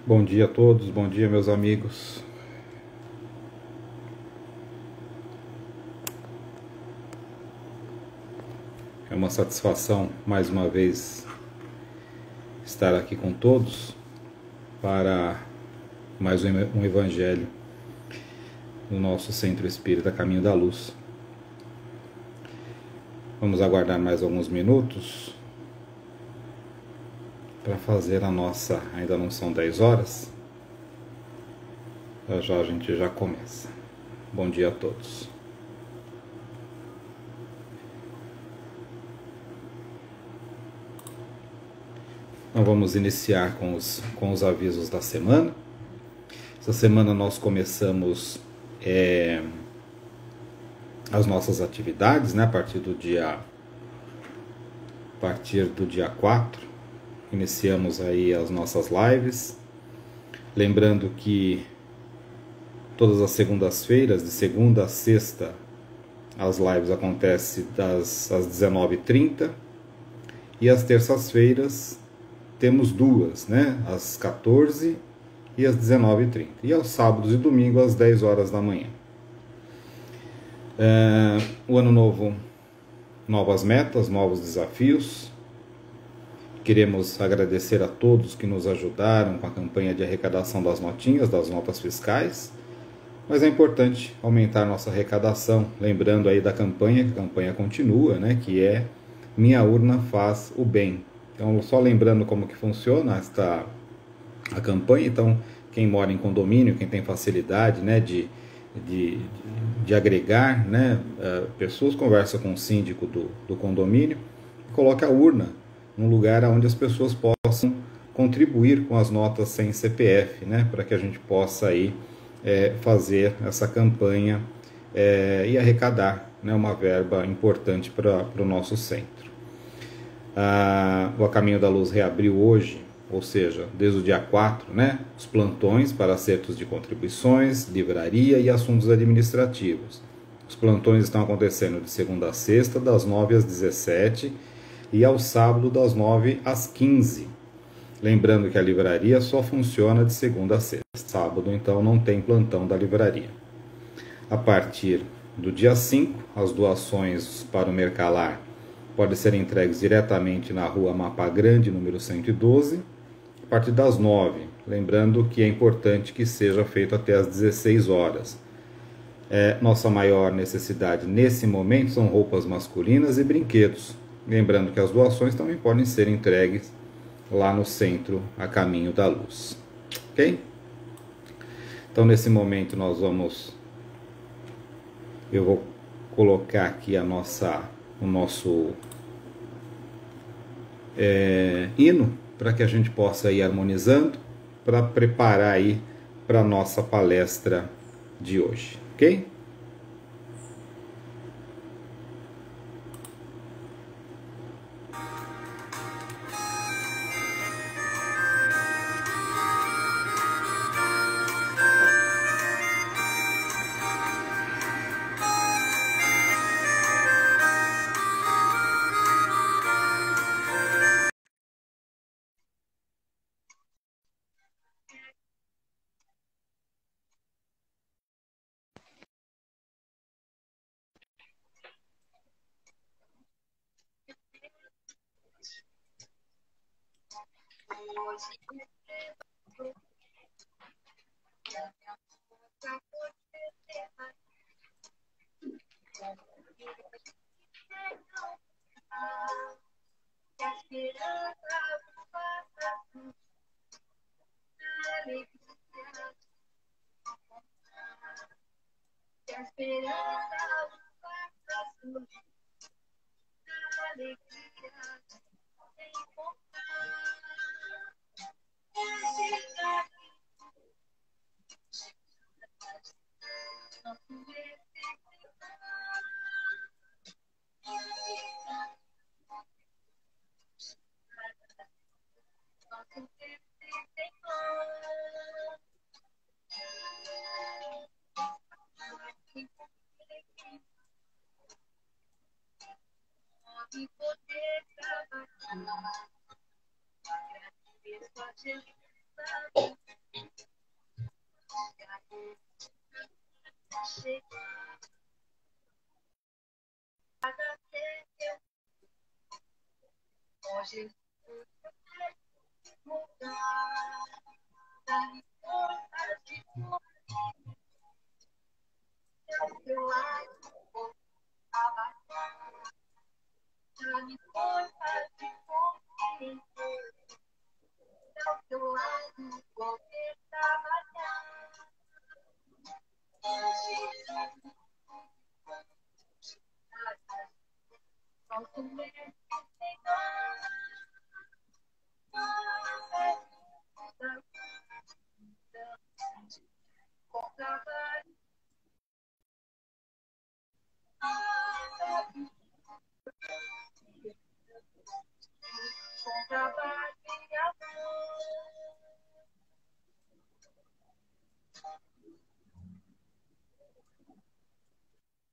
Bom dia a todos, bom dia meus amigos. É uma satisfação mais uma vez estar aqui com todos para mais um evangelho no nosso Centro Espírita Caminho da Luz. Vamos aguardar mais alguns minutos para fazer a nossa, ainda não são 10 horas, já a gente já começa. Bom dia a todos. Então vamos iniciar com os avisos da semana. Essa semana nós começamos as nossas atividades, né, a partir do dia 4, iniciamos aí as nossas lives. Lembrando que todas as segundas-feiras, de segunda a sexta, as lives acontecem às 19h30 e às terças-feiras temos duas, né, às 14 e às 19h30, e aos sábados e domingos às 10 horas da manhã. O ano novo, novas metas, novos desafios. Queremos agradecer a todos que nos ajudaram com a campanha de arrecadação das notinhas, das notas fiscais, mas é importante aumentar nossa arrecadação, lembrando aí da campanha, que a campanha continua, né, que é Minha Urna Faz o Bem. Então, só lembrando como que funciona a campanha. Então, quem mora em condomínio, quem tem facilidade, né, de agregar, né, pessoas, conversa com o síndico do condomínio e coloca a urna num lugar onde as pessoas possam contribuir com as notas sem CPF, né, para que a gente possa aí, fazer essa campanha e arrecadar, né, uma verba importante para o nosso centro. O Caminho da Luz reabriu hoje, ou seja, desde o dia 4, né, os plantões para acertos de contribuições, livraria e assuntos administrativos. Os plantões estão acontecendo de segunda a sexta, das 9 às 17 e ao sábado, das 9 às 15. Lembrando que a livraria só funciona de segunda a sexta. Sábado, então, não tem plantão da livraria. A partir do dia 5, as doações para o Mercalar podem ser entregues diretamente na rua Mapa Grande, número 112, a partir das 9. Lembrando que é importante que seja feito até às 16 horas. Nossa maior necessidade nesse momento são roupas masculinas e brinquedos. Lembrando que as doações também podem ser entregues lá no centro, a Caminho da Luz. Ok? Então, nesse momento, eu vou colocar aqui o nosso hino, para que a gente possa ir harmonizando, para preparar aí para a nossa palestra de hoje. Ok?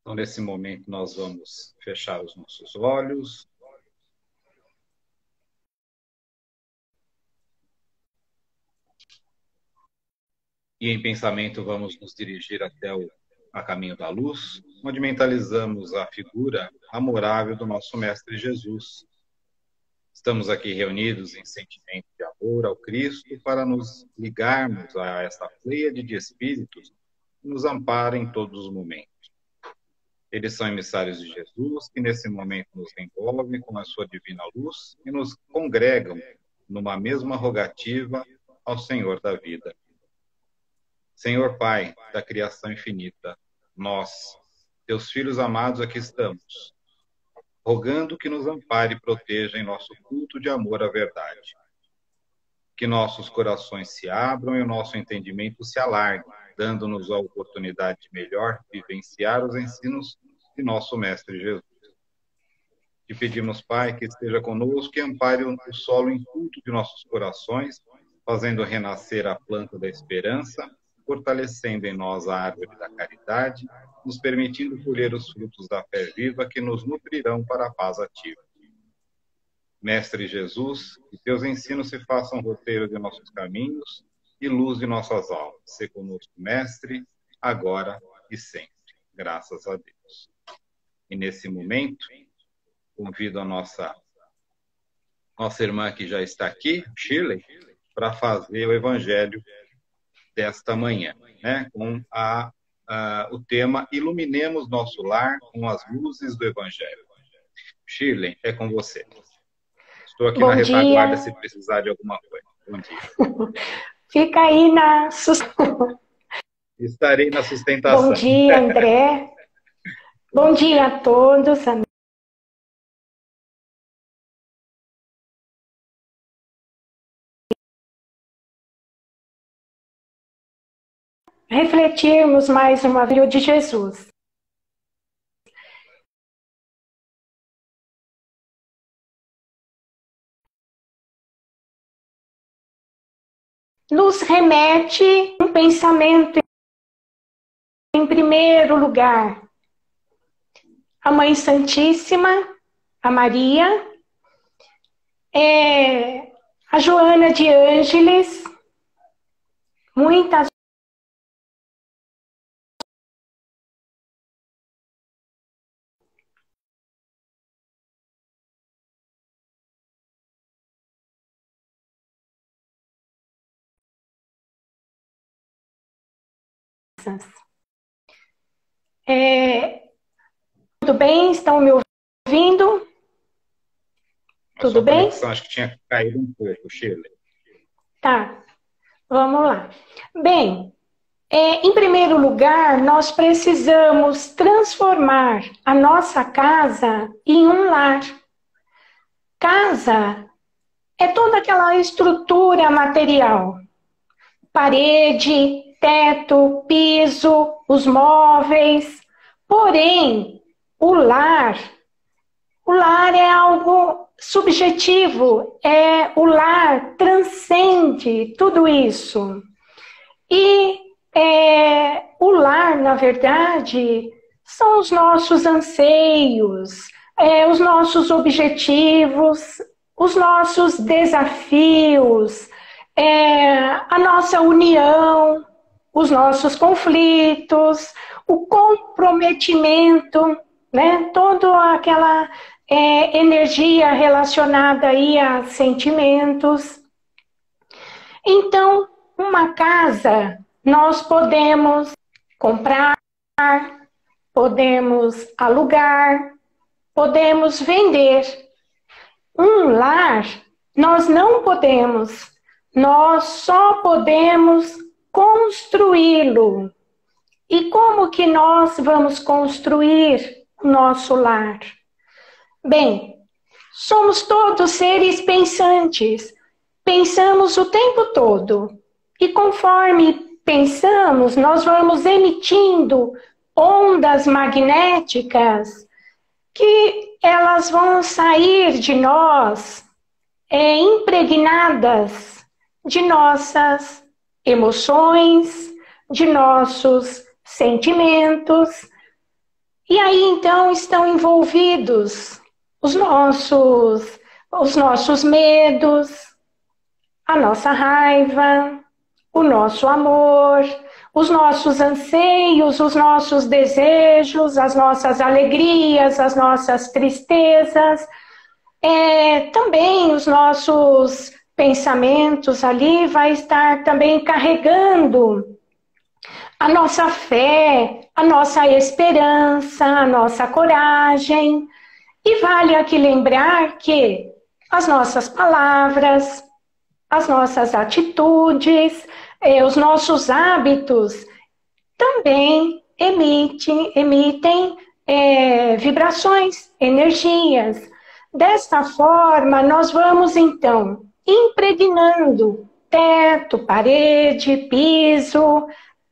Então, nesse momento, nós vamos fechar os nossos olhos. E em pensamento vamos nos dirigir até a caminho da luz, onde mentalizamos a figura amorável do nosso Mestre Jesus. Estamos aqui reunidos em sentimento de amor ao Cristo para nos ligarmos a esta pleiade de espíritos que nos amparam em todos os momentos. Eles são emissários de Jesus, que nesse momento nos envolvem com a sua divina luz e nos congregam numa mesma rogativa ao Senhor da vida. Senhor Pai da criação infinita, nós, teus filhos amados, aqui estamos, rogando que nos ampare e proteja em nosso culto de amor à verdade. Que nossos corações se abram e o nosso entendimento se alargue, dando-nos a oportunidade de melhor vivenciar os ensinos de nosso Mestre Jesus. Te pedimos, Pai, que esteja conosco e ampare o solo inculto de nossos corações, fazendo renascer a planta da esperança, fortalecendo em nós a árvore da caridade, nos permitindo colher os frutos da fé viva que nos nutrirão para a paz ativa. Mestre Jesus, que teus ensinos se façam roteiro de nossos caminhos e luz de nossas almas. Sê conosco, Mestre, agora e sempre. Graças a Deus. E nesse momento, convido a nossa irmã que já está aqui, Shirley, para fazer o Evangelho desta manhã, né? Com o tema Iluminemos Nosso Lar com as Luzes do Evangelho. Shirley, é com você. Estou aqui na retaguarda se precisar de alguma coisa. Bom dia. Fica aí na... Estarei na sustentação. Bom dia, André. Bom dia a todos. Refletirmos mais uma vez de Jesus. Nos remete um pensamento, em primeiro lugar, a Mãe Santíssima, a Maria, a Joana de Ângeles, muitas tudo bem? Estão me ouvindo? Tudo bem? A conexão acho que tinha caído um pouco, Shirley. Tá, vamos lá. Bem, em primeiro lugar, nós precisamos transformar a nossa casa em um lar. Casa é toda aquela estrutura material. Parede, teto, piso, os móveis. Porém, o lar é algo subjetivo, o lar transcende tudo isso. E o lar, na verdade, são os nossos anseios, os nossos objetivos, os nossos desafios, a nossa união, os nossos conflitos, o comprometimento, né? Toda aquela energia relacionada aí a sentimentos. Então, uma casa nós podemos comprar, podemos alugar, podemos vender. Um lar nós não podemos, nós só podemos construí-lo. E como que nós vamos construir o nosso lar? Bem, somos todos seres pensantes, pensamos o tempo todo. E conforme pensamos, nós vamos emitindo ondas magnéticas que elas vão sair de nós, impregnadas de nossas emoções, de nossos sentimentos. E aí então estão envolvidos os nossos medos, a nossa raiva, o nosso amor, os nossos anseios, os nossos desejos, as nossas alegrias, as nossas tristezas, também os nossos pensamentos ali vai estar também carregando a nossa fé, a nossa esperança, a nossa coragem. E vale aqui lembrar que as nossas palavras, as nossas atitudes, os nossos hábitos também emitem vibrações, energias. Desta forma, nós vamos então impregnando teto, parede, piso,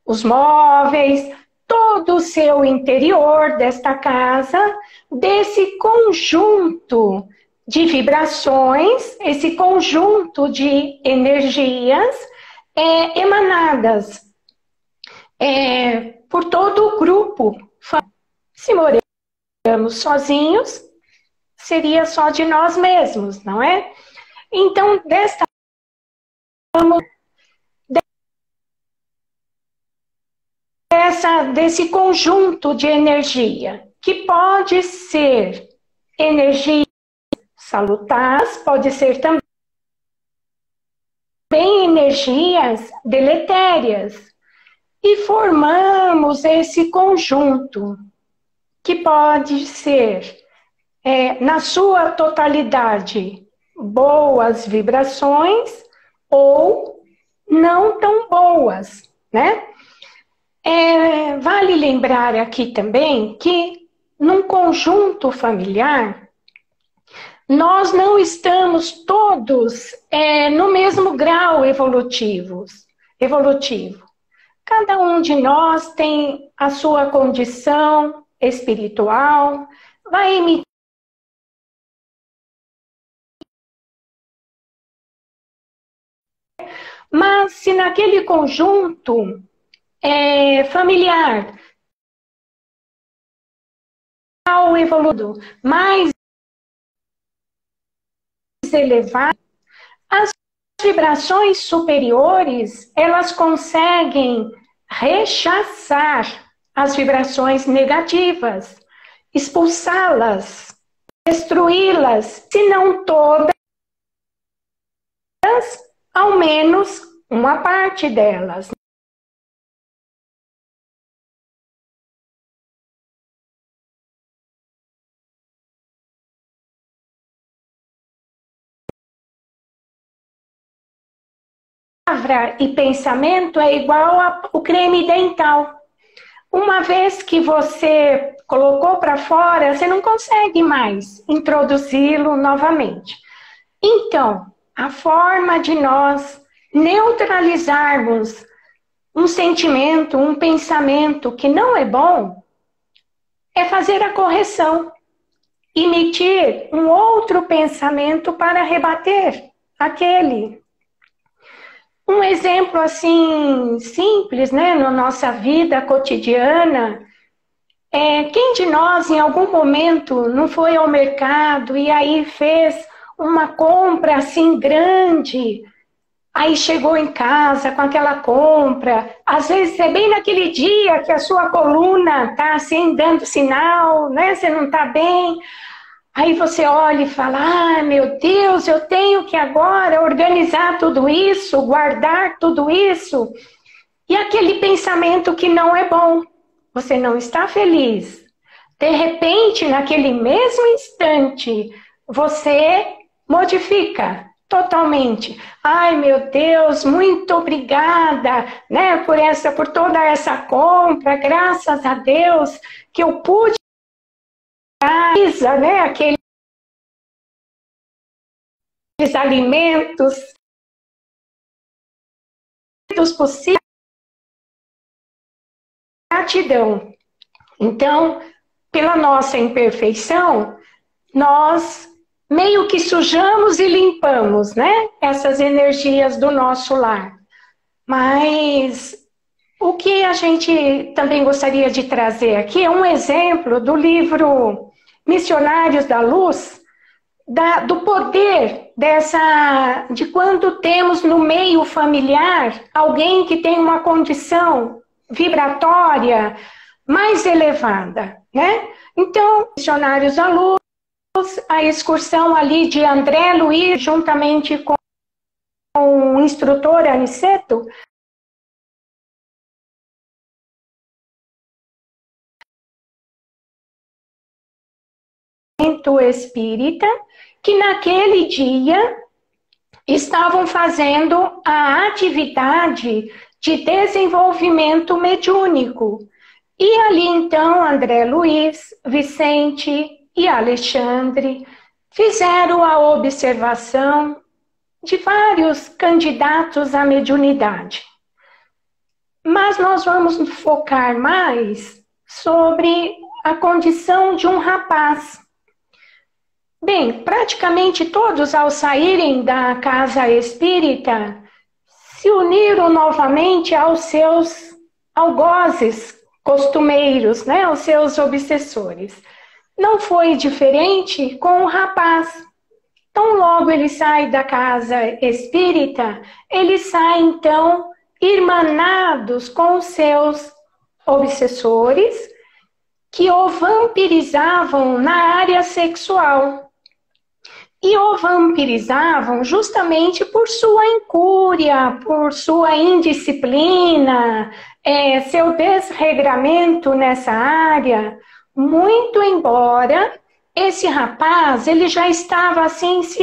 os móveis, todo o seu interior desta casa, desse conjunto de vibrações, esse conjunto de energias emanadas por todo o grupo. Se moramos sozinhos, seria só de nós mesmos, não é? Então, desse conjunto de energia, que pode ser energia salutares, pode ser também energias deletérias. E formamos esse conjunto, que pode ser, na sua totalidade, boas vibrações ou não tão boas, né? Vale lembrar aqui também que num conjunto familiar, nós não estamos todos no mesmo grau evolutivo. Cada um de nós tem a sua condição espiritual, vai emitir. Mas se naquele conjunto familiar, ao evoluído mais elevado, as vibrações superiores, elas conseguem rechaçar as vibrações negativas, expulsá-las, destruí-las, se não todas, ao menos uma parte delas. Palavra e pensamento é igual ao creme dental. Uma vez que você colocou para fora, você não consegue mais introduzi-lo novamente. Então, a forma de nós neutralizarmos um sentimento, um pensamento que não é bom, é fazer a correção. Emitir um outro pensamento para rebater aquele. Um exemplo assim simples, né, na nossa vida cotidiana, quem de nós em algum momento não foi ao mercado e aí fez uma compra assim grande, Aí chegou em casa com aquela compra, às vezes é bem naquele dia que a sua coluna está assim dando sinal, né? Você não está bem. Aí você olha e fala, ah, meu Deus, eu tenho que agora organizar tudo isso, guardar tudo isso. E aquele pensamento que não é bom, você não está feliz. De repente, naquele mesmo instante, você modifica totalmente. Ai, meu Deus, muito obrigada, né, por toda essa compra. Graças a Deus que eu pude, né, aqueles alimentos possíveis. Gratidão. Então, pela nossa imperfeição, nós meio que sujamos e limpamos, né, essas energias do nosso lar. Mas o que a gente também gostaria de trazer aqui é um exemplo do livro Missionários da Luz, do poder de quando temos no meio familiar alguém que tem uma condição vibratória mais elevada, né? Então, Missionários da Luz, a excursão ali de André Luiz, juntamente com o instrutor Aniceto, espírita, que naquele dia estavam fazendo a atividade de desenvolvimento mediúnico. E ali então André Luiz, Vicente e Alexandre fizeram a observação de vários candidatos à mediunidade. Mas nós vamos focar mais sobre a condição de um rapaz. Bem, praticamente todos, ao saírem da casa espírita, se uniram novamente aos seus algozes costumeiros, né, aos seus obsessores. Não foi diferente com o rapaz. Tão logo ele sai da casa espírita, ele sai então irmanados com os seus obsessores que o vampirizavam na área sexual. E o vampirizavam justamente por sua incúria, por sua indisciplina, seu desregramento nessa área. Muito embora esse rapaz, ele já estava assim se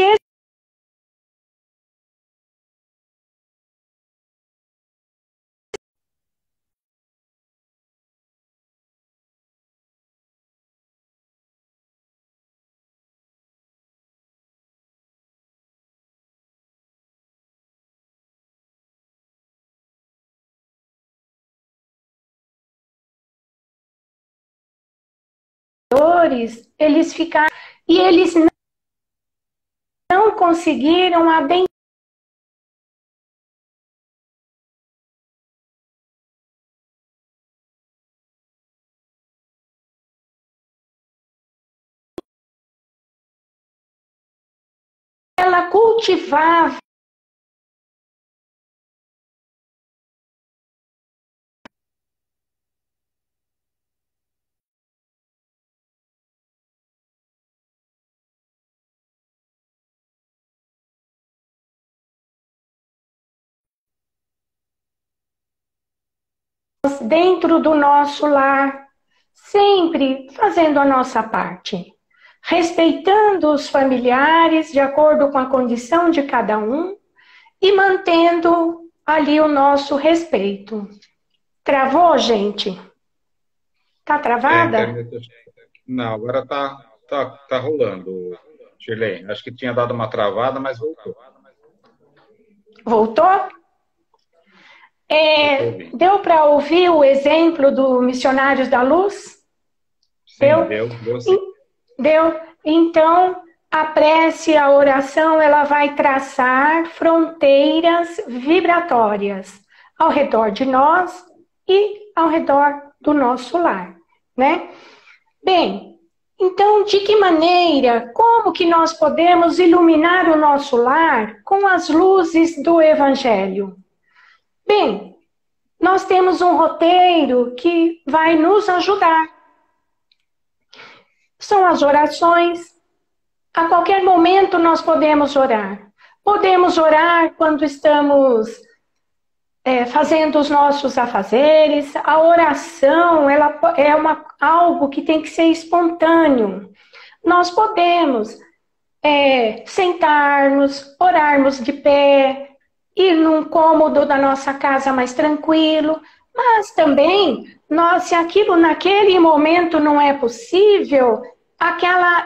eles ficaram e eles não conseguiram abençoar ela cultivava dentro do nosso lar, sempre fazendo a nossa parte, respeitando os familiares de acordo com a condição de cada um e mantendo ali o nosso respeito. Travou, gente? Tá travada? Não, agora tá rolando, Shirley. Acho que tinha dado uma travada, mas voltou. Voltou? Deu para ouvir o exemplo do Missionários da Luz? Sim, deu sim. Deu. Então, a prece, a oração, ela vai traçar fronteiras vibratórias ao redor de nós e ao redor do nosso lar, né? Bem, Então, de que maneira, como que nós podemos iluminar o nosso lar com as luzes do Evangelho? Bem, nós temos um roteiro que vai nos ajudar. São as orações. A qualquer momento nós podemos orar. Podemos orar quando estamos fazendo os nossos afazeres. A oração ela é algo que tem que ser espontâneo. Nós podemos sentarmos, orarmos de pé, ir num cômodo da nossa casa mais tranquilo, mas também, se aquilo naquele momento não é possível,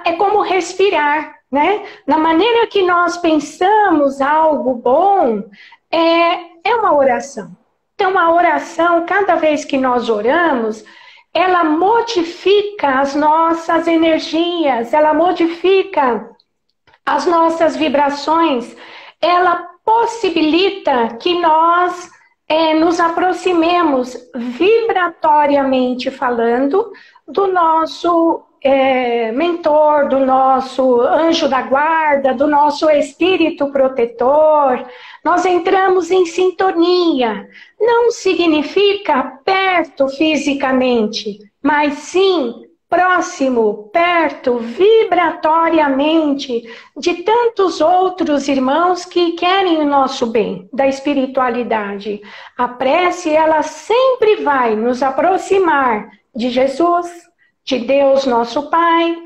é como respirar, né? Na maneira que nós pensamos algo bom, é uma oração. Então, a oração, cada vez que nós oramos, ela modifica as nossas energias, ela modifica as nossas vibrações, ela possibilita que nós nos aproximemos vibratoriamente falando do nosso mentor, do nosso anjo da guarda, do nosso espírito protetor. Nós entramos em sintonia. Não significa perto fisicamente, mas sim próximo, perto, vibratoriamente, de tantos outros irmãos que querem o nosso bem, da espiritualidade. A prece, ela sempre vai nos aproximar de Jesus, de Deus nosso Pai.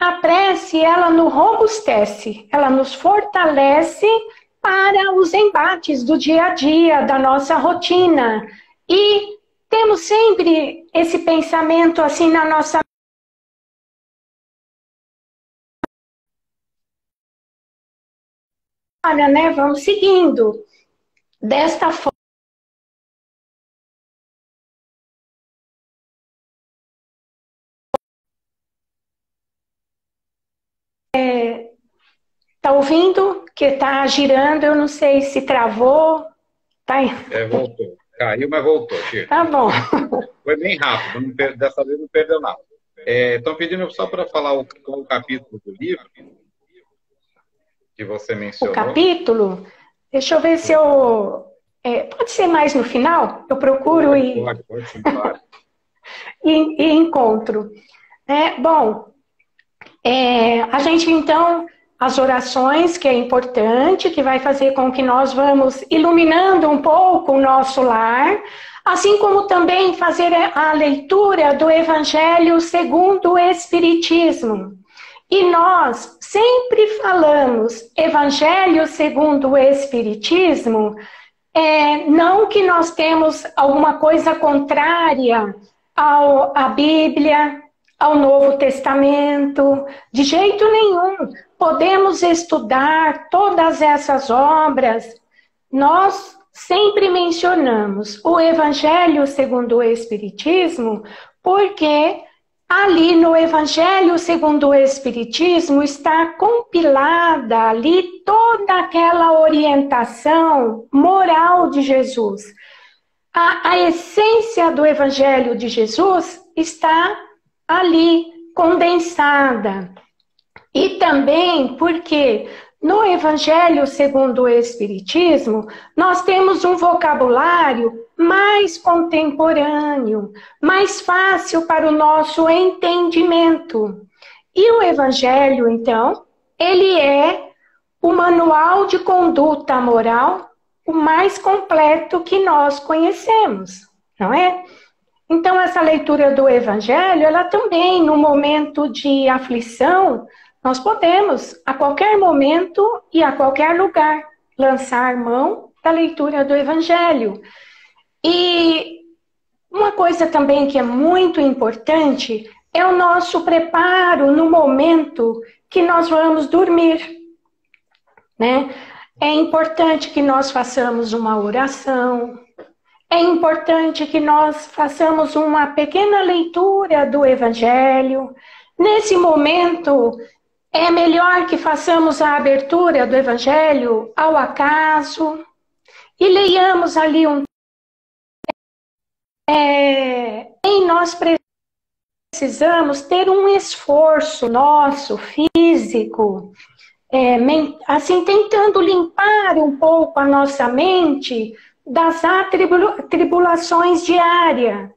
A prece, ela nos robustece, ela nos fortalece para os embates do dia a dia, da nossa rotina. E temos sempre esse pensamento assim na nossa né? Vamos seguindo. Desta forma, tá ouvindo que tá girando? Eu não sei se travou. Tá aí. Voltou. Caiu, mas voltou, Chico. Tá bom. Foi bem rápido, dessa vez não perdeu nada. Estão pedindo só para falar o capítulo do livro que você mencionou. O capítulo? Deixa eu ver se eu... pode ser mais no final? Eu procuro pode sim, claro. e encontro. Bom, a gente então... As orações, que é importante, que vai fazer com que nós vamos iluminando um pouco o nosso lar, assim como também fazer a leitura do Evangelho segundo o Espiritismo. E nós sempre falamos Evangelho segundo o Espiritismo, não que nós temos alguma coisa contrária à Bíblia, ao Novo Testamento, de jeito nenhum. Podemos estudar todas essas obras. Nós sempre mencionamos o Evangelho segundo o Espiritismo, porque ali no Evangelho segundo o Espiritismo está compilada ali toda aquela orientação moral de Jesus. A essência do Evangelho de Jesus está ali condensada. E também porque no Evangelho segundo o Espiritismo, nós temos um vocabulário mais contemporâneo, mais fácil para o nosso entendimento. E o Evangelho, então, ele é o manual de conduta moral o mais completo que nós conhecemos, não é? Então, essa leitura do Evangelho, ela também, no momento de aflição, nós podemos, a qualquer momento e a qualquer lugar, lançar mão da leitura do Evangelho. E uma coisa também que é muito importante é o nosso preparo no momento que nós vamos dormir, né? É importante que nós façamos uma oração, é importante que nós façamos uma pequena leitura do Evangelho. Nesse momento, é melhor que façamos a abertura do Evangelho ao acaso e leiamos ali em nós precisamos ter um esforço nosso, físico, assim, tentando limpar um pouco a nossa mente das atribulações diárias.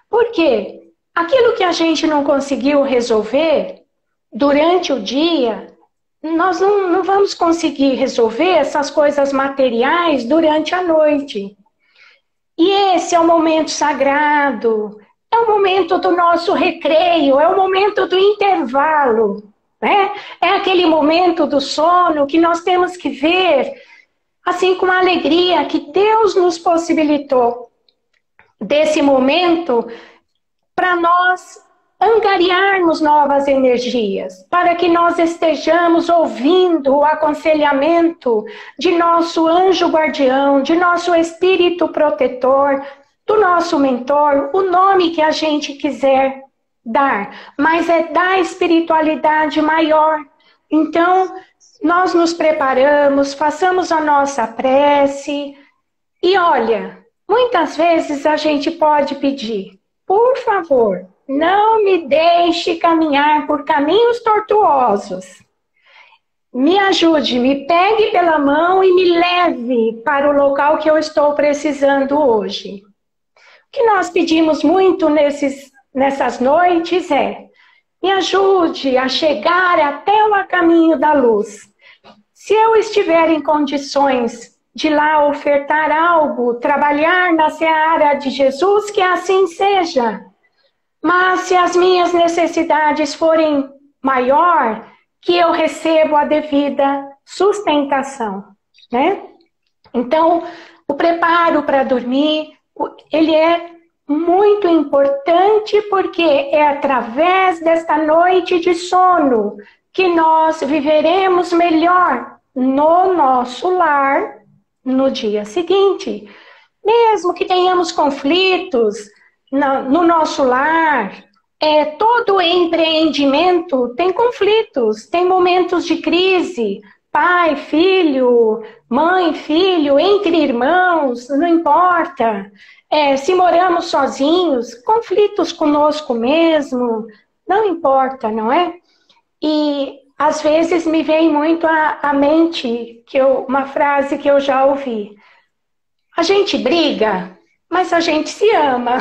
Por quê? Aquilo que a gente não conseguiu resolver durante o dia, nós não vamos conseguir resolver essas coisas materiais durante a noite. E esse é o momento sagrado, é o momento do nosso recreio, é o momento do intervalo, né? É aquele momento do sono que nós temos que ver, assim, com a alegria que Deus nos possibilitou desse momento para nós angariarmos novas energias, para que nós estejamos ouvindo o aconselhamento de nosso anjo guardião, de nosso espírito protetor, do nosso mentor, o nome que a gente quiser dar, mas é da espiritualidade maior. Então, nós nos preparamos, façamos a nossa prece e olha, muitas vezes a gente pode pedir, por favor, não me deixe caminhar por caminhos tortuosos. Me ajude, me pegue pela mão e me leve para o local que eu estou precisando hoje. O que nós pedimos muito nessas noites é: me ajude a chegar até o caminho da luz. Se eu estiver em condições de lá ofertar algo, trabalhar na seara de Jesus, que assim seja. Mas se as minhas necessidades forem maior, que eu recebo a devida sustentação, né? Então, o preparo para dormir, ele é muito importante porque é através desta noite de sono que nós viveremos melhor no nosso lar no dia seguinte. Mesmo que tenhamos conflitos no nosso lar, todo empreendimento tem conflitos, tem momentos de crise, pai, filho, mãe, filho, entre irmãos, não importa. Se moramos sozinhos, conflitos conosco mesmo, não importa, não é? E às vezes me vem muito à mente uma frase que eu já ouvi. A gente briga, mas a gente se ama.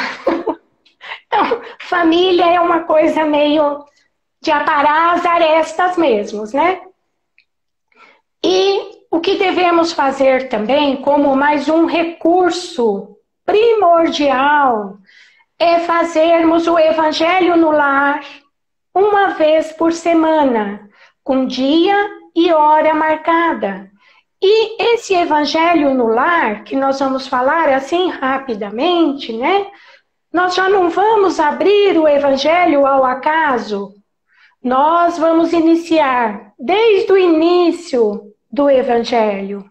Então, família é uma coisa meio de aparar as arestas mesmo, né? E o que devemos fazer também, como mais um recurso primordial, é fazermos o Evangelho no lar uma vez por semana, com dia e hora marcada. E esse Evangelho no lar, que nós vamos falar assim rapidamente, né? Nós já não vamos abrir o Evangelho ao acaso. Nós vamos iniciar desde o início do Evangelho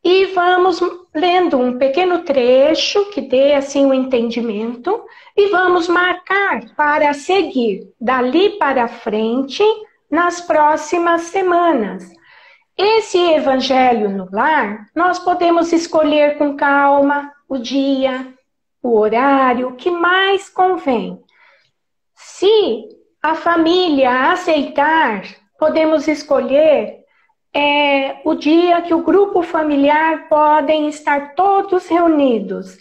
e vamos lendo um pequeno trecho que dê assim um entendimento e vamos marcar para seguir dali para frente nas próximas semanas. Esse Evangelho no lar, nós podemos escolher com calma o dia, o horário que mais convém. Se a família aceitar, podemos escolher o dia que o grupo familiar podem estar todos reunidos.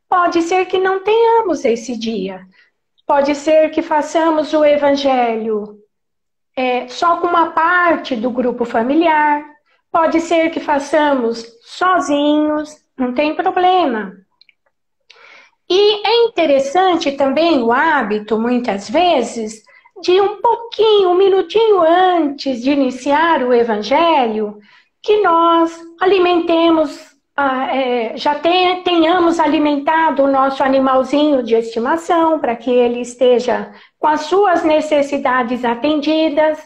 Pode ser que não tenhamos esse dia. Pode ser que façamos o Evangelho só com uma parte do grupo familiar. Pode ser que façamos sozinhos, não tem problema. E é interessante também o hábito, muitas vezes, de um minutinho antes de iniciar o Evangelho, que nós alimentemos, tenhamos alimentado o nosso animalzinho de estimação, para que ele esteja com as suas necessidades atendidas,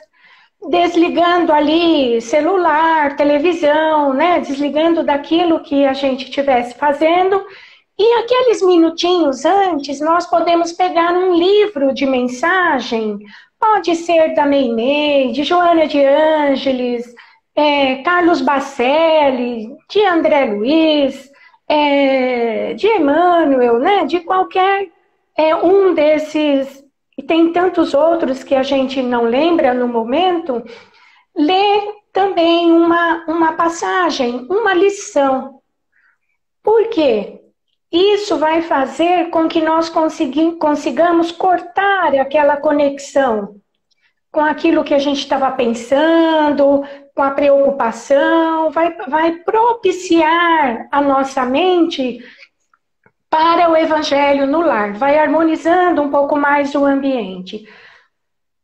desligando ali celular, televisão, né? Desligando daquilo que a gente estivesse fazendo. E aqueles minutinhos antes, nós podemos pegar um livro de mensagem, pode ser da Meimei, de Joana de Ângeles, Carlos Bacelli, de André Luiz, de Emmanuel, né? De qualquer um desses. E tem tantos outros que a gente não lembra no momento, ler também uma passagem, uma lição. Por quê? Isso vai fazer com que nós consigamos cortar aquela conexão com aquilo que a gente estava pensando, com a preocupação, vai propiciar a nossa mente para o Evangelho no lar, vai harmonizando um pouco mais o ambiente.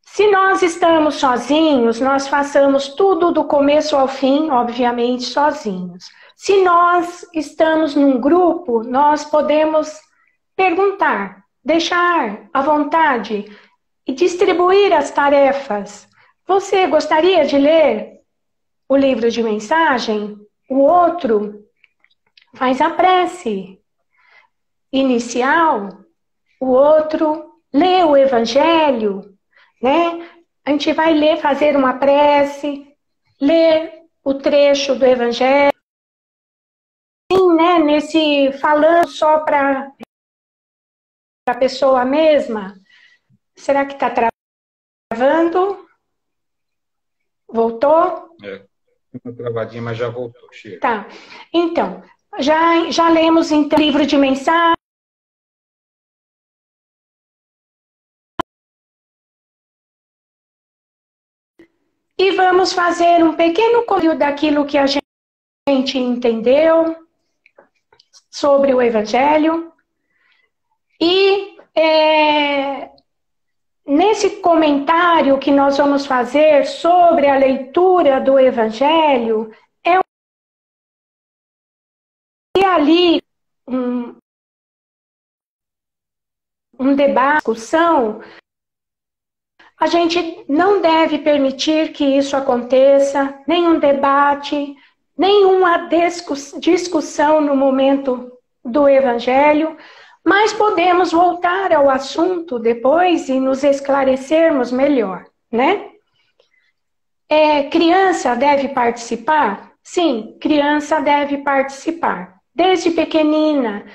Se nós estamos sozinhos, nós façamos tudo do começo ao fim, obviamente sozinhos. Se nós estamos num grupo, nós podemos perguntar, deixar à vontade e distribuir as tarefas. Você gostaria de ler o livro de mensagem? O outro faz a prece inicial, o outro lê o Evangelho, né? A gente vai ler, fazer uma prece, ler o trecho do Evangelho, sim, né? Nesse falando só para a pessoa mesma. Será que está travando? Voltou? Uma travadinha, mas já voltou, chega. Tá. Então, já lemos então o livro de mensagem. E vamos fazer um pequeno conteúdo daquilo que a gente entendeu sobre o Evangelho. E nesse comentário que nós vamos fazer sobre a leitura do Evangelho, ali um debate, discussão. A gente não deve permitir que isso aconteça, nenhum debate, nenhuma discussão no momento do Evangelho, mas podemos voltar ao assunto depois e nos esclarecermos melhor, né? Criança deve participar? Sim, criança deve participar. Desde pequenina,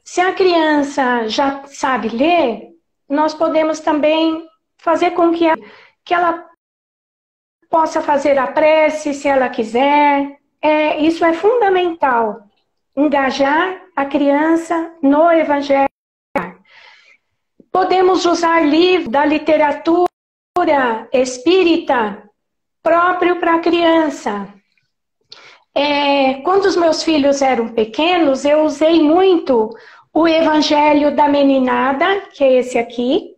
se a criança já sabe ler, nós podemos também fazer com que ela possa fazer a prece, se ela quiser. Isso é fundamental, engajar a criança no Evangelho. Podemos usar livros da literatura espírita próprio para a criança. Quando os meus filhos eram pequenos, eu usei muito o Evangelho da Meninada, que é esse aqui.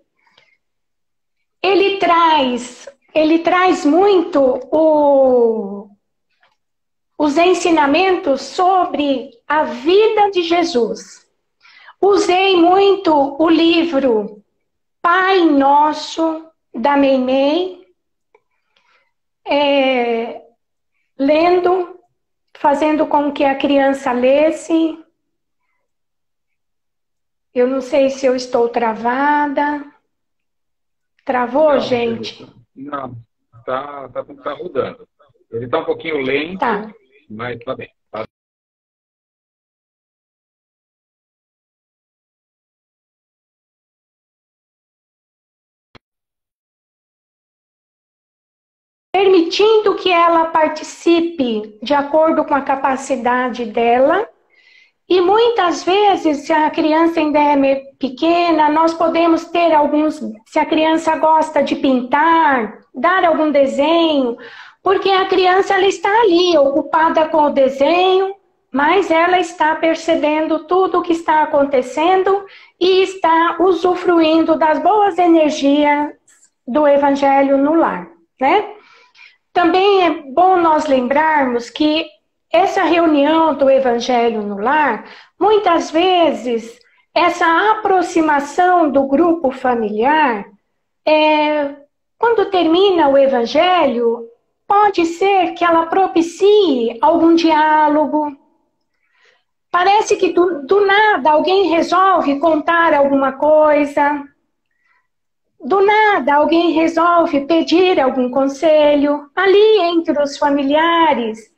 Ele traz muito os ensinamentos sobre a vida de Jesus. Usei muito o livro Pai Nosso, da Meimei, lendo, fazendo com que a criança lesse. Eu não sei se eu estou travada. Travou, não, gente? Não, tá rodando. Ele tá um pouquinho lento, tá, mas tá bem. Tá. Permitindo que ela participe de acordo com a capacidade dela. E muitas vezes, se a criança ainda é pequena, nós podemos ter se a criança gosta de pintar, dar algum desenho, porque a criança ela está ali, ocupada com o desenho, mas ela está percebendo tudo o que está acontecendo e está usufruindo das boas energias do Evangelho no lar, né? Também é bom nós lembrarmos que essa reunião do Evangelho no lar, muitas vezes, essa aproximação do grupo familiar, quando termina o Evangelho, pode ser que ela propicie algum diálogo. Parece que do nada alguém resolve contar alguma coisa. Do nada alguém resolve pedir algum conselho ali entre os familiares.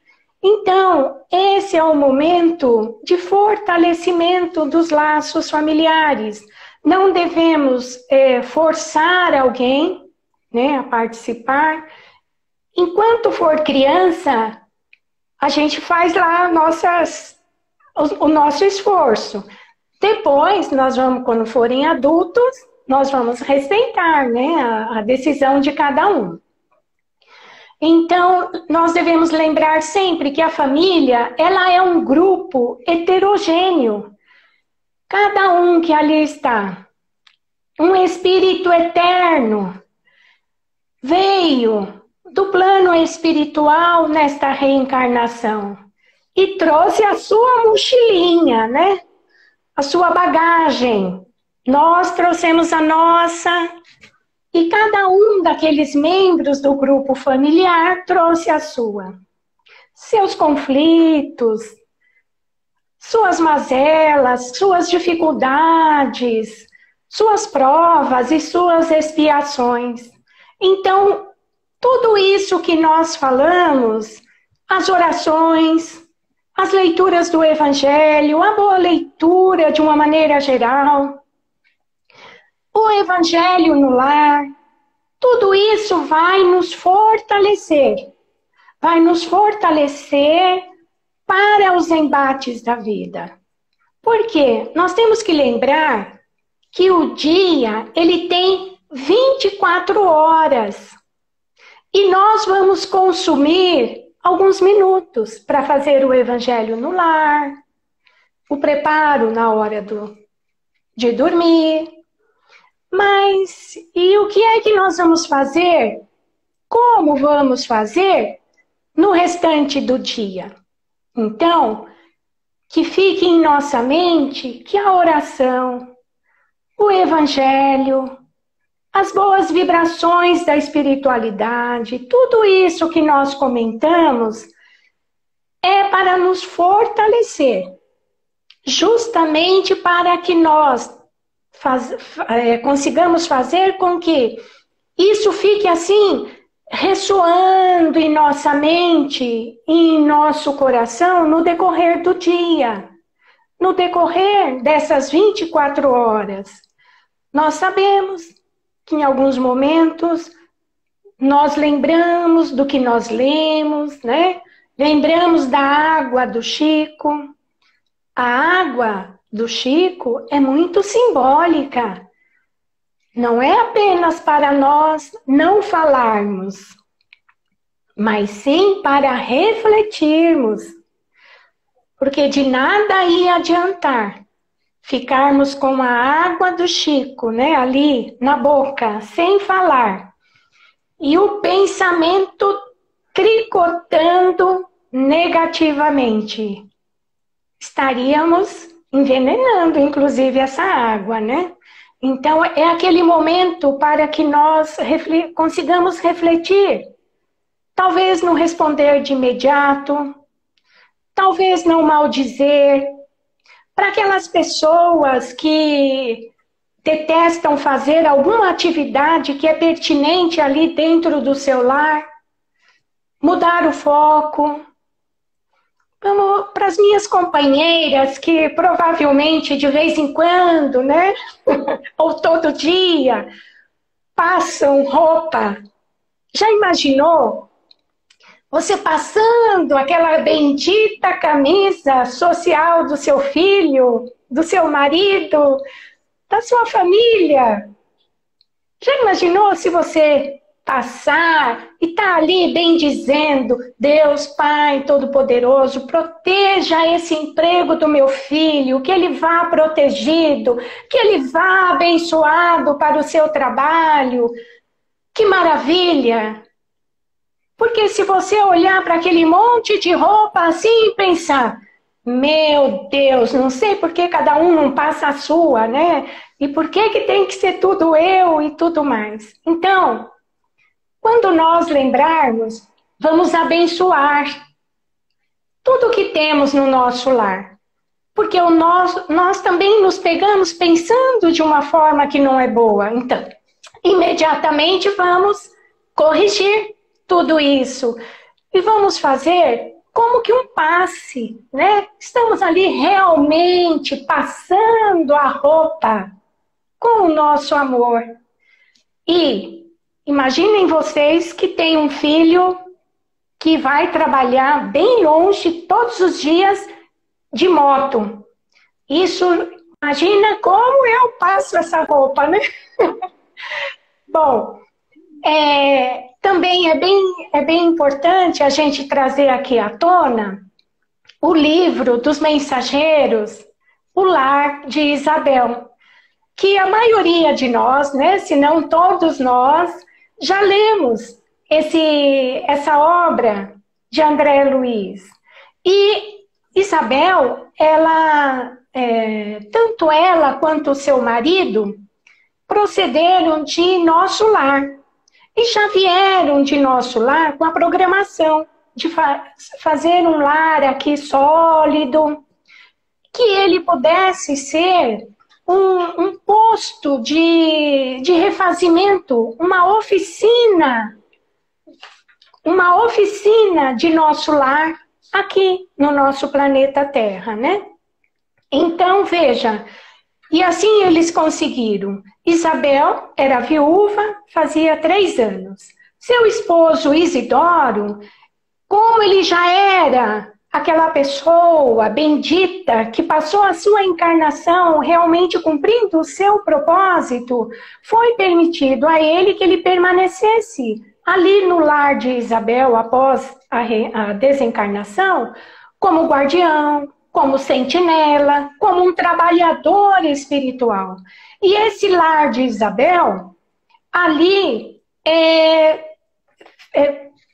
Então, esse é o momento de fortalecimento dos laços familiares. não devemos forçar alguém, né, a participar. Enquanto for criança, a gente faz lá o nosso esforço. Depois, quando forem adultos, nós vamos respeitar, né, a decisão de cada um. Então, nós devemos lembrar sempre que a família, ela é um grupo heterogêneo. Cada um que ali está, um espírito eterno, veio do plano espiritual nesta reencarnação e trouxe a sua mochilinha, né? A sua bagagem. Nós trouxemos a nossa, e cada um daqueles membros do grupo familiar trouxe a sua. Seus conflitos, suas mazelas, suas dificuldades, suas provas e suas expiações. Então, tudo isso que nós falamos, as orações, as leituras do Evangelho, a boa leitura de uma maneira geral, o Evangelho no lar, tudo isso vai nos fortalecer. Vai nos fortalecer para os embates da vida. Por quê? Nós temos que lembrar que o dia, ele tem 24 horas. E nós vamos consumir alguns minutos para fazer o Evangelho no lar, o preparo na hora de dormir. Mas, e o que é que nós vamos fazer? Como vamos fazer no restante do dia? Então, que fique em nossa mente que a oração, o Evangelho, as boas vibrações da espiritualidade, tudo isso que nós comentamos é para nos fortalecer, justamente para que nós consigamos fazer com que isso fique assim, ressoando em nossa mente e em nosso coração no decorrer do dia, no decorrer dessas 24 horas. Nós sabemos que em alguns momentos nós lembramos do que nós lemos, né? Lembramos da água do Chico. A água do Chico é muito simbólica. Não é apenas para nós não falarmos, mas sim para refletirmos. Porque de nada ia adiantar ficarmos com a água do Chico, né, ali na boca, sem falar, e o pensamento tricotando negativamente. Estaríamos envenenando, inclusive, essa água, né? Então, é aquele momento para que nós consigamos refletir. Talvez não responder de imediato, talvez não maldizer. Para aquelas pessoas que detestam fazer alguma atividade que é pertinente ali dentro do seu lar, mudar o foco. Para as minhas companheiras que provavelmente de vez em quando, né, ou todo dia, passam roupa. Já imaginou? Você passando aquela bendita camisa social do seu filho, do seu marido, da sua família. Já imaginou se você passar e tá ali bem dizendo: Deus Pai Todo-Poderoso, proteja esse emprego do meu filho, que ele vá protegido, que ele vá abençoado para o seu trabalho. Que maravilha! Porque se você olhar para aquele monte de roupa assim e pensar: meu Deus, não sei por que cada um não passa a sua, né? E por que tem que ser tudo eu e tudo mais. Então, quando nós lembrarmos, vamos abençoar tudo que temos no nosso lar. Porque nós também nos pegamos pensando de uma forma que não é boa. Então, imediatamente vamos corrigir tudo isso. E vamos fazer como que um passe, né? Estamos ali realmente passando a roupa com o nosso amor. E imaginem vocês que têm um filho que vai trabalhar bem longe todos os dias de moto. Isso, imagina como eu passo essa roupa, né? Bom, também é bem importante a gente trazer aqui à tona o livro dos Mensageiros, O Lar de Isabel, que a maioria de nós, né, se não todos nós, já lemos essa obra de André Luiz. E Isabel, tanto ela quanto o seu marido procederam de Nosso Lar. E já vieram de Nosso Lar com a programação de fazer um lar aqui sólido, que ele pudesse ser um posto de refazimento, uma oficina de nosso lar aqui no nosso planeta Terra, né? Então, veja, e assim eles conseguiram. Isabel era viúva, fazia 3 anos. Seu esposo Isidoro, como ele já era aquela pessoa bendita que passou a sua encarnação realmente cumprindo o seu propósito, foi permitido a ele que ele permanecesse ali no lar de Isabel após a desencarnação, como guardião, como sentinela, como um trabalhador espiritual. E esse lar de Isabel, ali,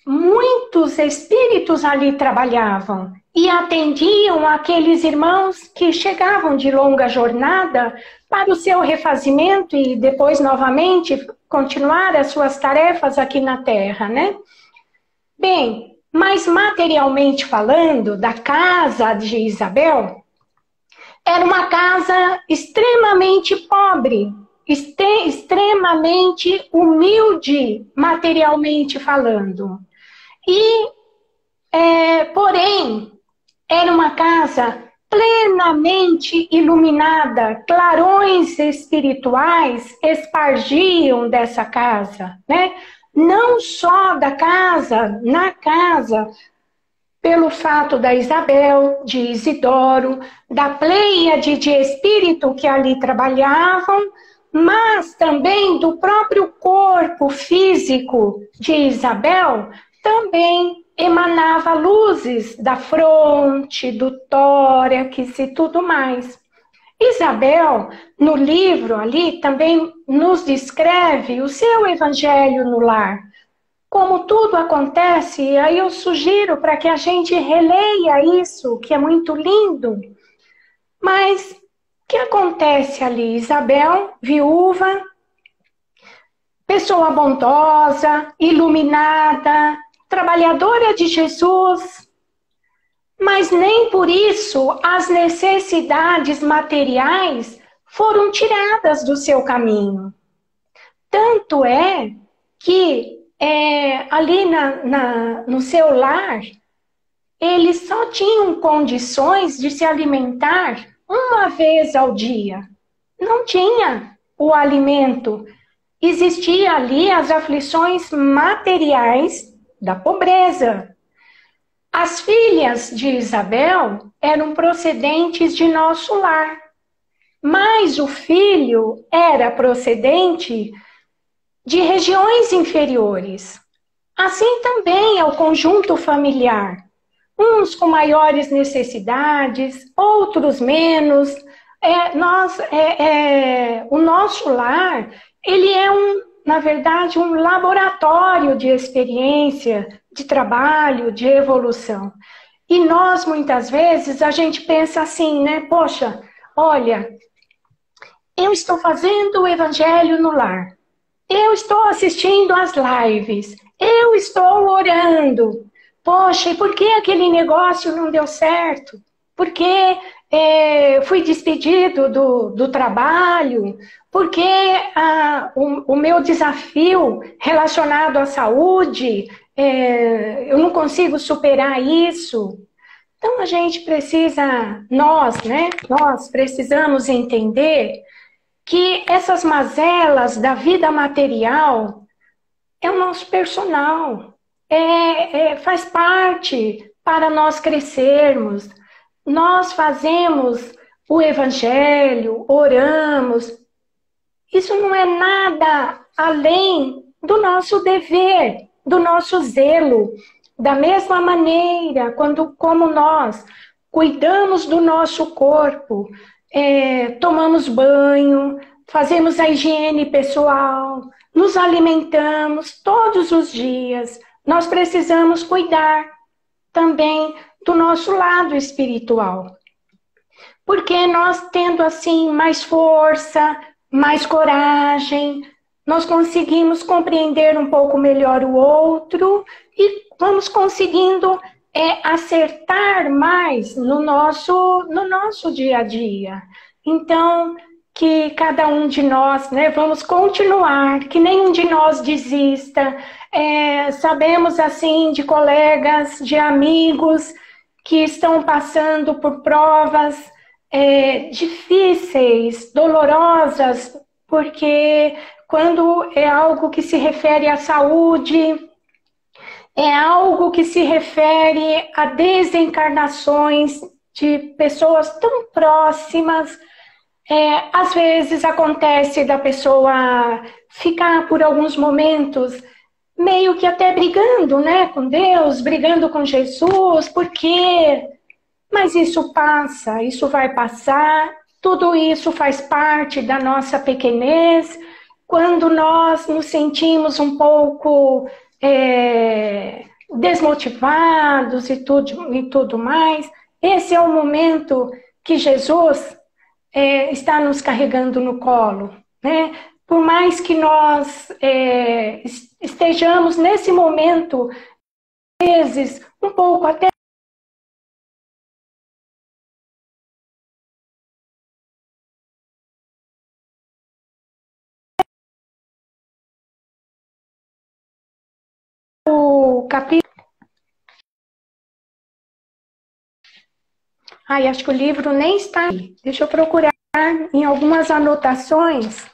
muitos espíritos ali trabalhavam e atendiam aqueles irmãos que chegavam de longa jornada para o seu refazimento e depois novamente continuar as suas tarefas aqui na Terra, né? Bem, mas materialmente falando, da casa de Isabel, era uma casa extremamente pobre, extremamente humilde, materialmente falando. E, porém, era uma casa plenamente iluminada, clarões espirituais espargiam dessa casa, né? Não só da casa, na casa, pelo fato da Isabel, de Isidoro, da pleiade de espírito que ali trabalhavam, mas também do próprio corpo físico de Isabel, também emanava luzes da fronte, do tórax e tudo mais. Isabel, no livro ali, também nos descreve o seu evangelho no lar. Como tudo acontece, e aí eu sugiro para que a gente releia isso, que é muito lindo. Mas o que acontece ali? Isabel, viúva, pessoa bondosa, iluminada, trabalhadora de Jesus, mas nem por isso as necessidades materiais foram tiradas do seu caminho. Tanto é que ali no seu lar, eles só tinham condições de se alimentar uma vez ao dia. Não tinha o alimento. Existia ali as aflições materiais da pobreza. As filhas de Isabel eram procedentes de Nosso Lar, mas o filho era procedente de regiões inferiores. Assim também é o conjunto familiar. Uns com maiores necessidades, outros menos. O nosso lar, ele é na verdade, um laboratório de experiência, de trabalho, de evolução. E nós, muitas vezes, a gente pensa assim, né? Poxa, olha, eu estou fazendo o evangelho no lar. Eu estou assistindo às lives. Eu estou orando. Poxa, e por que aquele negócio não deu certo? Por que fui despedido do trabalho? Por que o meu desafio relacionado à saúde, eu não consigo superar isso? Então a gente precisa, nós precisamos entender que essas mazelas da vida material é o nosso personal, faz parte para nós crescermos. Nós fazemos o evangelho, oramos. Isso não é nada além do nosso dever, do nosso zelo. Da mesma maneira, como nós cuidamos do nosso corpo, tomamos banho, fazemos a higiene pessoal, nos alimentamos todos os dias, nós precisamos cuidar também do nosso lado espiritual. Porque nós, tendo assim mais força, mais coragem, nós conseguimos compreender um pouco melhor o outro e vamos conseguindo acertar mais no nosso dia a dia. Então, que cada um de nós, né, vamos continuar, que nenhum de nós desista. Sabemos, assim, de colegas, de amigos que estão passando por provas difíceis, dolorosas, porque quando é algo que se refere à saúde, é algo que se refere a desencarnações de pessoas tão próximas. Às vezes acontece da pessoa ficar por alguns momentos meio que até brigando, né, com Deus, brigando com Jesus, porque... Mas isso passa, isso vai passar, tudo isso faz parte da nossa pequenez. Quando nós nos sentimos um pouco desmotivados e tudo mais, esse é o momento que Jesus está nos carregando no colo, né? Por mais que nós estejamos nesse momento, às vezes, um pouco até o capítulo... Ai, acho que o livro nem está aí. Deixa eu procurar em algumas anotações.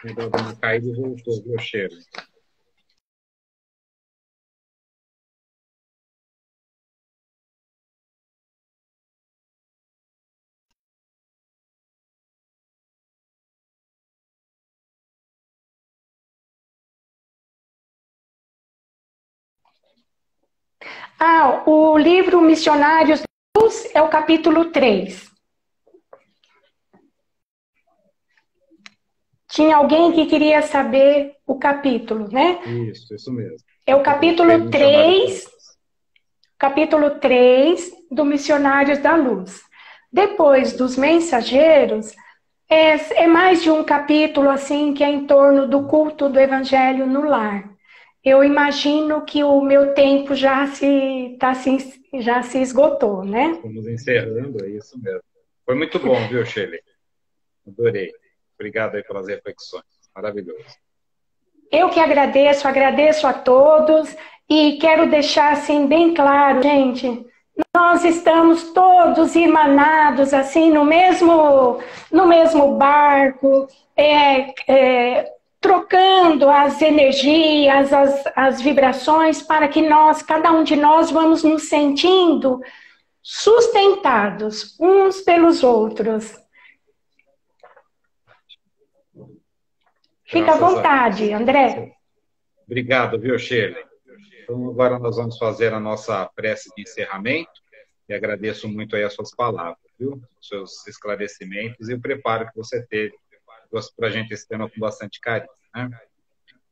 Deu uma caída e voltou, viu, Cheiro? O livro Missionários da Luz é o capítulo 3. Tinha alguém que queria saber o capítulo, né? Isso mesmo. É o capítulo 3 do Missionários da Luz. Depois dos Mensageiros, é mais de um capítulo assim que é em torno do culto do Evangelho no lar. Eu imagino que o meu tempo já se esgotou, né? Estamos encerrando, é isso mesmo. Foi muito bom, viu, Shirley? Adorei. Obrigado aí pelas reflexões. Maravilhoso. Eu que agradeço a todos e quero deixar assim bem claro, gente, nós estamos todos irmanados assim no mesmo barco, trocando as energias, as vibrações, para que cada um de nós vamos nos sentindo sustentados uns pelos outros. Fica à vontade, André. Obrigado, viu, Shirley? Então, agora nós vamos fazer a nossa prece de encerramento e agradeço muito aí as suas palavras, viu? Os seus esclarecimentos e o preparo que você teve para a gente esse tema com bastante carinho, né?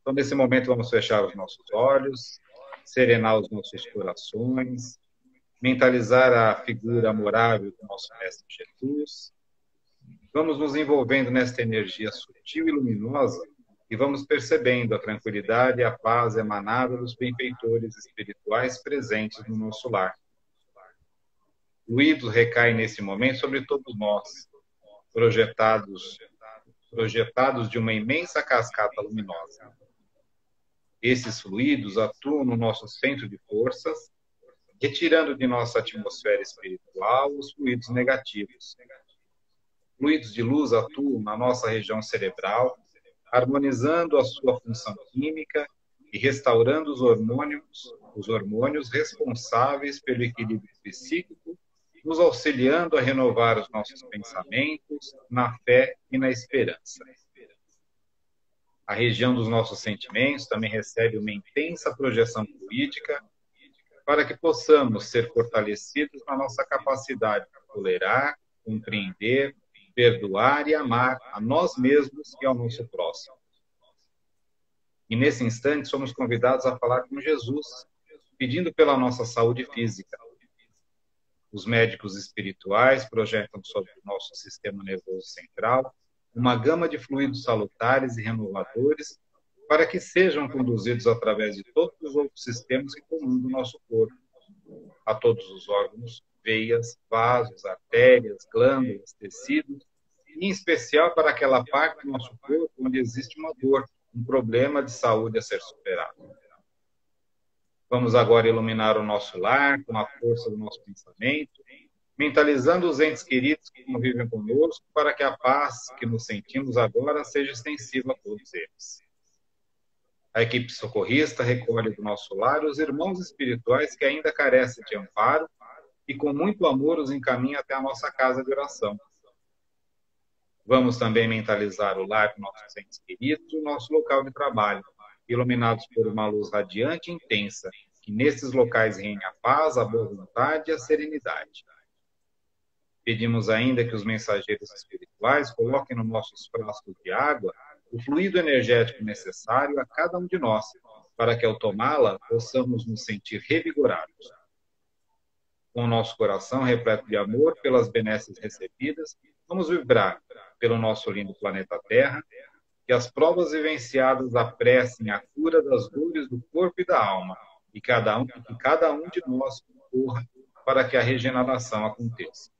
Então, nesse momento, vamos fechar os nossos olhos, serenar os nossos corações, mentalizar a figura amorável do nosso Mestre Jesus. Vamos nos envolvendo nesta energia sutil e luminosa e vamos percebendo a tranquilidade e a paz emanada dos benfeitores espirituais presentes no nosso lar. O ídolo recai nesse momento sobre todos nós, projetados de uma imensa cascata luminosa. Esses fluidos atuam no nosso centro de forças, retirando de nossa atmosfera espiritual os fluidos negativos. fluidos de luz atuam na nossa região cerebral, harmonizando a sua função química e restaurando os hormônios responsáveis pelo equilíbrio psíquico, nos auxiliando a renovar os nossos pensamentos na fé e na esperança. A região dos nossos sentimentos também recebe uma intensa projeção fluídica para que possamos ser fortalecidos na nossa capacidade de tolerar, compreender, perdoar e amar a nós mesmos e ao nosso próximo. E nesse instante somos convidados a falar com Jesus, pedindo pela nossa saúde física. Os médicos espirituais projetam sobre o nosso sistema nervoso central uma gama de fluidos salutares e renovadores para que sejam conduzidos através de todos os outros sistemas que comandam o nosso corpo, a todos os órgãos, veias, vasos, artérias, glândulas, tecidos, e em especial para aquela parte do nosso corpo onde existe uma dor, um problema de saúde a ser superado. Vamos agora iluminar o nosso lar com a força do nosso pensamento, mentalizando os entes queridos que convivem conosco para que a paz que nos sentimos agora seja extensiva a todos eles. A equipe socorrista recolhe do nosso lar os irmãos espirituais que ainda carecem de amparo e com muito amor os encaminha até a nossa casa de oração. Vamos também mentalizar o lar dos nossos entes queridos e o nosso local de trabalho, iluminados por uma luz radiante e intensa, que nesses locais reine a paz, a boa vontade e a serenidade. Pedimos ainda que os mensageiros espirituais coloquem nos nossos frascos de água o fluido energético necessário a cada um de nós, para que ao tomá-la possamos nos sentir revigorados. Com o nosso coração repleto de amor pelas benesses recebidas, vamos vibrar pelo nosso lindo planeta Terra, que as provas vivenciadas apressem a cura das dores do corpo e da alma, e que cada um de nós corra para que a regeneração aconteça.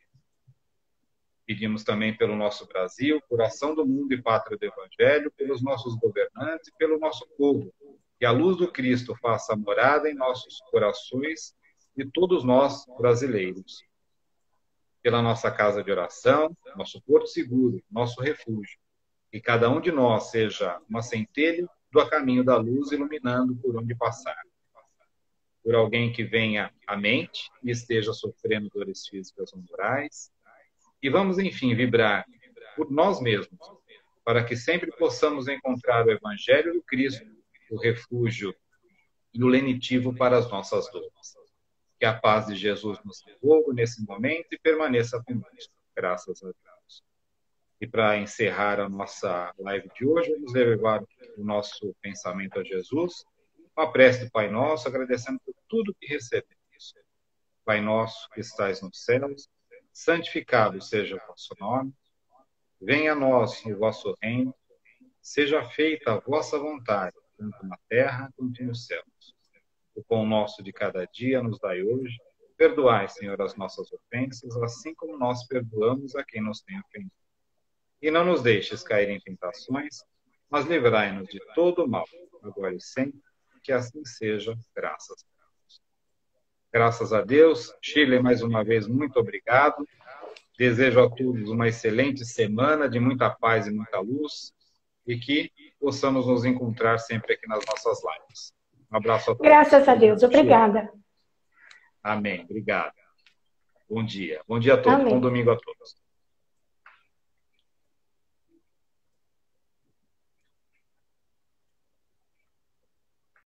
Pedimos também pelo nosso Brasil, coração do mundo e pátria do Evangelho, pelos nossos governantes e pelo nosso povo, que a luz do Cristo faça morada em nossos corações e todos nós brasileiros. Pela nossa casa de oração, nosso porto seguro, nosso refúgio, que cada um de nós seja uma centelha do caminho da luz iluminando por onde passar. Por alguém que venha à mente e esteja sofrendo dores físicas ou morais. E vamos, enfim, vibrar por nós mesmos, para que sempre possamos encontrar o Evangelho do Cristo, o refúgio e o lenitivo para as nossas dores. Que a paz de Jesus nos envolva nesse momento e permaneça conosco. Graças a Deus. E para encerrar a nossa live de hoje, vamos levar o nosso pensamento a Jesus, com a prece do Pai Nosso, agradecendo por tudo que recebemos. Pai Nosso que estais nos céus, santificado seja o vosso nome, venha a nós o vosso reino, seja feita a vossa vontade, tanto na terra quanto nos céus. O pão nosso de cada dia nos dai hoje, perdoai, Senhor, as nossas ofensas, assim como nós perdoamos a quem nos tem ofendido. E não nos deixes cair em tentações, mas livrai-nos de todo o mal, agora e sempre, que assim seja, graças a Deus. Graças a Deus. Shirley, mais uma vez, muito obrigado. Desejo a todos uma excelente semana de muita paz e muita luz e que possamos nos encontrar sempre aqui nas nossas lives. Um abraço a todos. Graças a Deus. Obrigada. Amém. Obrigado. Bom dia. Bom dia a todos. Amém. Bom domingo a todos.